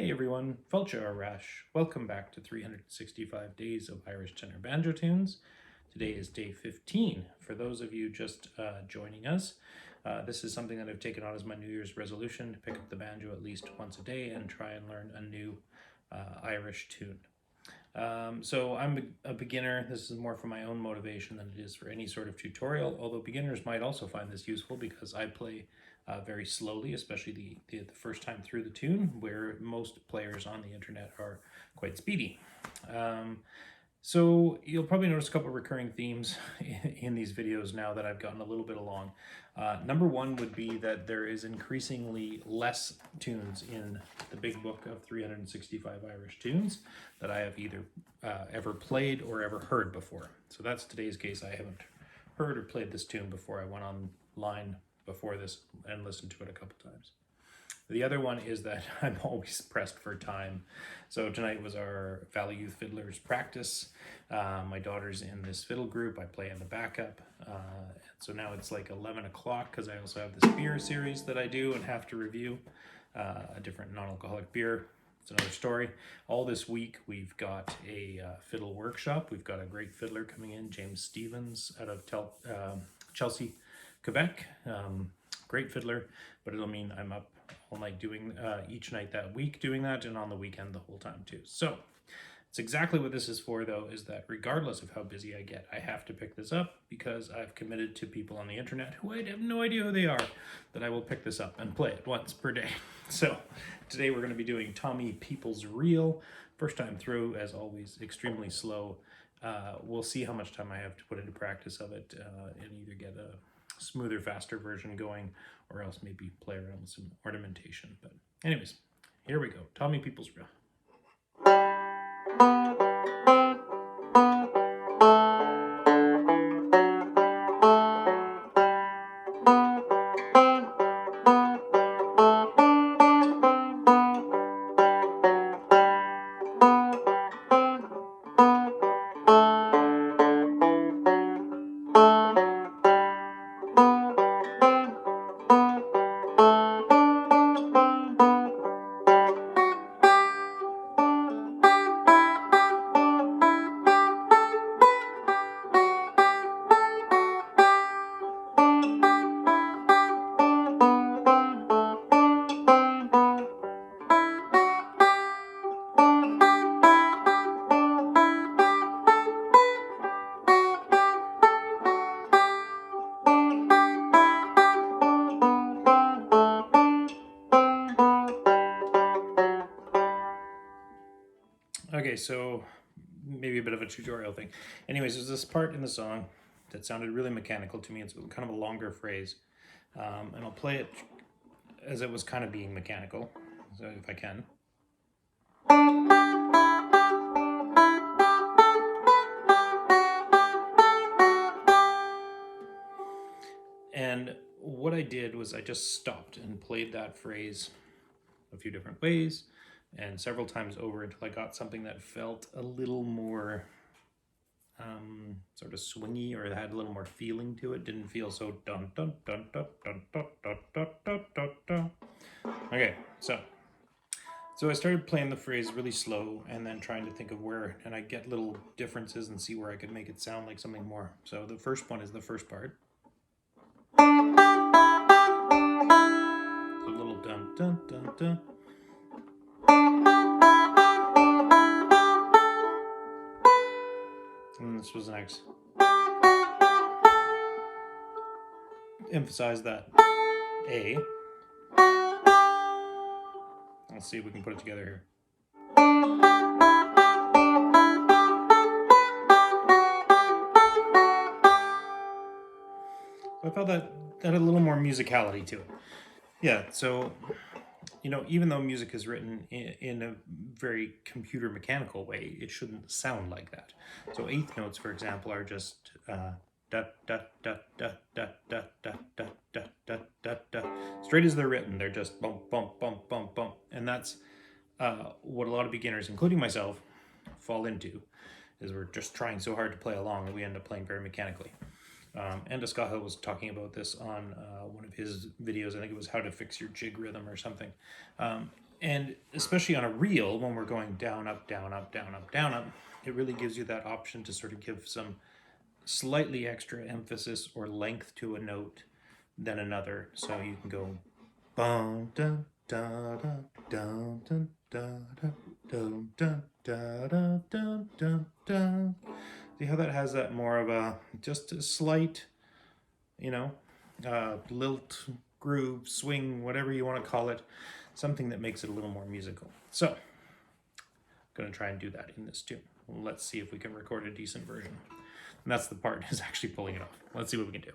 Hey everyone, Fulcha Arash. Welcome back to 365 Days of Irish Tenor Banjo Tunes. Today is day 15. For those of you just joining us, this is something that I've taken on as my New Year's resolution to pick up the banjo at least once a day and try and learn a new Irish tune. So I'm a beginner. This is more for my own motivation than it is for any sort of tutorial, although beginners might also find this useful because I play very slowly, especially the first time through the tune, where most players on the internet are quite speedy. So you'll probably notice a couple of recurring themes in these videos now that I've gotten a little bit along. Number one would be that there is increasingly less tunes in the big book of 365 Irish tunes that I have either ever played or ever heard before. So that's today's case. I haven't heard or played this tune before. I went online before this and listened to it a couple times. The other one is that I'm always pressed for time. So tonight was our Valley Youth Fiddlers practice. My daughter's in this fiddle group. I play in the backup. So now it's like 11 o'clock because I also have this beer series that I do and have to review. A different non-alcoholic beer. It's another story. All this week we've got a fiddle workshop. We've got a great fiddler coming in, James Stevens out of Chelsea, Quebec. Great fiddler, but it'll mean I'm up all night doing each night that week doing that, and on the weekend the whole time too. So it's exactly what this is for, though, is that regardless of how busy I get, I have to pick this up because I've committed to people on the internet who I have no idea who they are, that I will pick this up and play it once per day. So today we're going to be doing Tommy People's Reel. First time through, as always, extremely slow. We'll see how much time I have to put into practice of it and either get a smoother, faster version going, or else maybe play around with some ornamentation. But anyways, here we go. Tommy People's Reel. Okay, so maybe a bit of a tutorial thing. Anyways, there's this part in the song that sounded really mechanical to me. It's kind of a longer phrase. And I'll play it as it was kind of being mechanical, so if I can. And what I did was I just stopped and played that phrase a few different ways and several times over until I got something that felt a little more sort of swingy, or it had a little more feeling to it. Didn't feel so dun dun dun dun dun dun dun dun dun dun dun. Okay, so I started playing the phrase really slow and then trying to think of where, and I get little differences and see where I could make it sound like something more. So the first one is the first part. So a little dun dun dun dun. And this was next. Emphasize that A. Let's see if we can put it together here. I felt that had a little more musicality to it. Yeah, so, you know, even though music is written in a very computer mechanical way, it shouldn't sound like that. So eighth notes, for example, are just da da da da da da da da da da da da. Straight as they're written, they're just bump bump bump bump bump, and that's what a lot of beginners, including myself, fall into, is we're just trying so hard to play along that we end up playing very mechanically. And Escaja was talking about this on one of his videos. I think it was how to fix your jig rhythm or something. And especially on a reel, when we're going down, up, down, up, down, up, down, up, it really gives you that option to sort of give some slightly extra emphasis or length to a note than another. So you can go bum dun da da dun dun da da dun dun da da dun dun dun. See how that has that more of a just a slight, you know, lilt, groove, swing, whatever you want to call it, something that makes it a little more musical. So I'm going to try and do that in this tune. Let's see if we can record a decent version. And that's the part, is actually pulling it off. Let's see what we can do.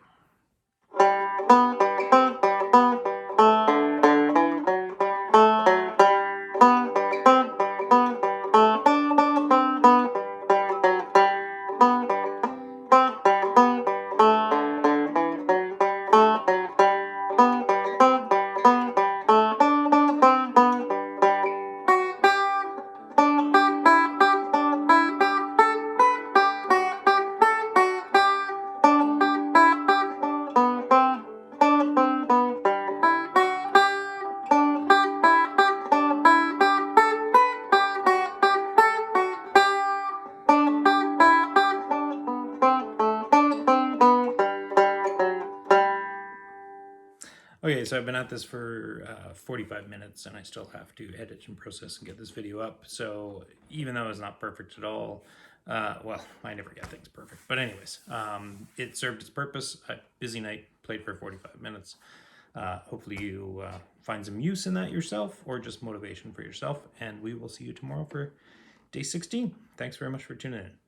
Okay, so I've been at this for 45 minutes and I still have to edit and process and get this video up. So even though it's not perfect at all, well, I never get things perfect. But anyways, it served its purpose. A busy night, played for 45 minutes. Hopefully you find some use in that yourself or just motivation for yourself. And we will see you tomorrow for day 16. Thanks very much for tuning in.